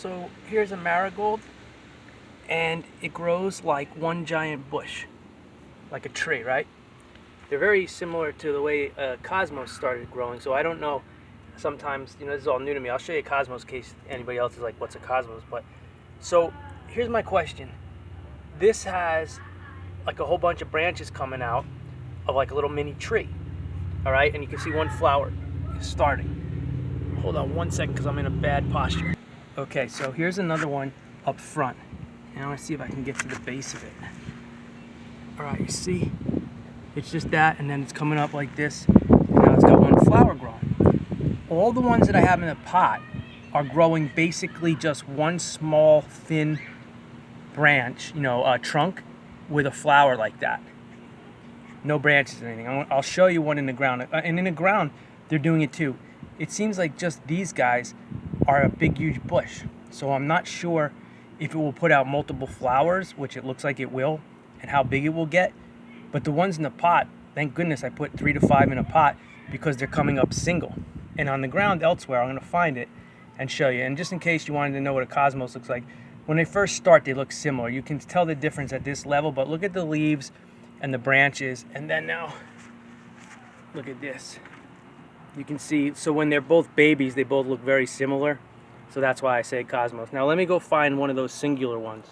So here's a marigold, and it grows like one giant bush, like a tree, right? They're very similar to the way cosmos started growing, so I don't know. Sometimes, this is all new to me. I'll show you a cosmos in case anybody else is like, what's a cosmos? But so here's my question. This has like a whole bunch of branches coming out of like a little mini tree, all right? And you can see one flower is starting. Hold on one second because I'm in a bad posture. Okay, so here's another one up front. And I'm gonna see if I can get to the base of it. All right, you see? It's just that, and then it's coming up like this. And now it's got one flower growing. All the ones that I have in the pot are growing basically just one small, thin branch, trunk with a flower like that. No branches or anything. I'll show you one in the ground. And in the ground, they're doing it too. It seems like just these guys are a big, huge bush. So I'm not sure if it will put out multiple flowers, which it looks like it will, and how big it will get. But the ones in the pot, thank goodness I put 3 to 5 in a pot because they're coming up single. And on the ground elsewhere, I'm gonna find it and show you. And just in case you wanted to know what a cosmos looks like, when they first start, they look similar. You can tell the difference at this level, but look at the leaves and the branches. And then now, look at this. You can see, so when they're both babies, they both look very similar. So that's why I say cosmos. Now let me go find one of those singular ones.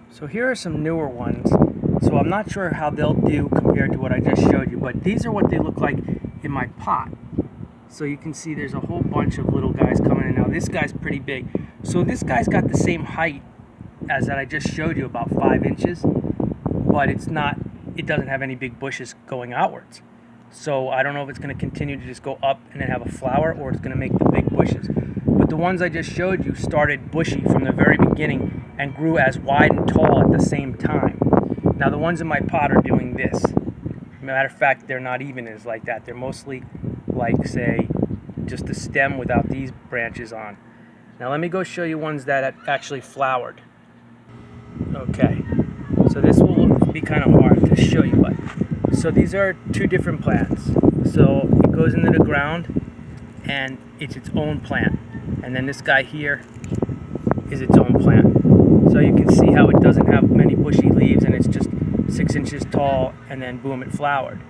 So here are some newer ones. So I'm not sure how they'll do compared to what I just showed you, but these are what they look like in my pot. So you can see there's a whole bunch of little guys coming in now. This guy's pretty big. So this guy's got the same height as that I just showed you, about 5 inches, but it doesn't have any big bushes going outwards. So I don't know if it's going to continue to just go up and then have a flower, or it's going to make the big bushes. But the ones I just showed you started bushy from the very beginning and grew as wide and tall at the same time. Now the ones in my pot are doing this. Matter of fact, they're not even as like that. They're mostly like, say, just a stem without these branches on. Now let me go show you ones that actually flowered. Okay, so this will be kind of hard to show you, but so these are 2 different plants. So it goes into the ground and it's its own plant. And then this guy here is its own plant. So you can see how it doesn't have many bushy leaves and it's just 6 inches tall, and then boom, it flowered.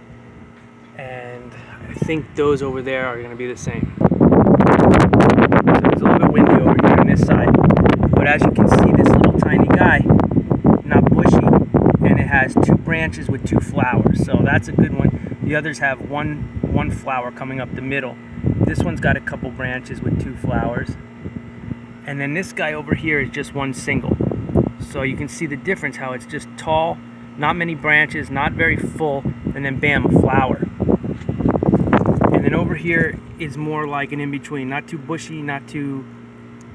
And I think those over there are gonna be the same. So it's a little bit windy over here on this side. But as you can see, this little tiny guy, not bushy, and it has 2 branches with 2 flowers. So that's a good one. The others have one flower coming up the middle. This one's got a couple branches with 2 flowers. And then this guy over here is just one single. So you can see the difference, how it's just tall, not many branches, not very full, and then bam, a flower. And then over here is more like an in-between, not too bushy, not too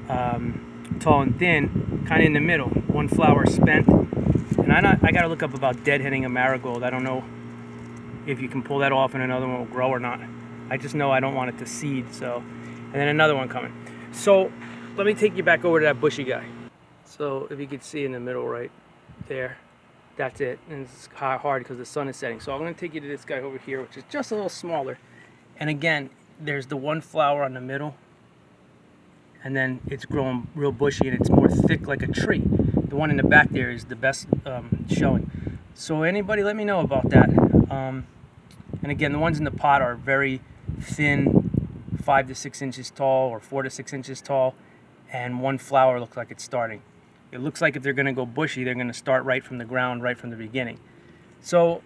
tall and thin, kind of in the middle. One flower spent. And I gotta look up about deadheading a marigold. I don't know if you can pull that off and another one will grow or not. I just know I don't want it to seed, so. And then another one coming. So let me take you back over to that bushy guy. So if you can see in the middle right there, that's it. And it's hard because the sun is setting. So I'm going to take you to this guy over here, which is just a little smaller. And again, there's the one flower on the middle, and then it's growing real bushy and it's more thick like a tree. The one in the back there is the best showing. So anybody, let me know about that. And again, the ones in the pot are very thin, 5 to 6 inches tall or 4 to 6 inches tall, and one flower looks like it's starting. It looks like if they're going to go bushy, they're going to start right from the ground, right from the beginning. So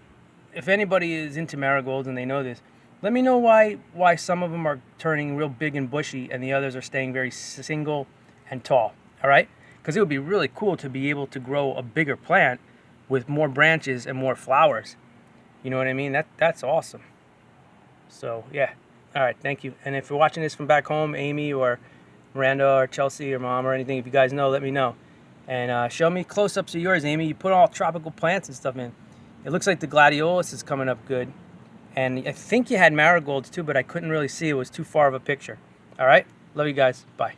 if anybody is into marigolds and they know this, let me know why some of them are turning real big and bushy and the others are staying very single and tall, all right? Because it would be really cool to be able to grow a bigger plant with more branches and more flowers. You know what I mean? That's awesome. So yeah, all right, thank you. And if you're watching this from back home, Amy or Miranda or Chelsea or Mom or anything, if you guys know, let me know. And show me close-ups of yours, Amy. You put all tropical plants and stuff in. It looks like the gladiolus is coming up good. And I think you had marigolds too, but I couldn't really see. It was too far of a picture. All right? Love you guys. Bye.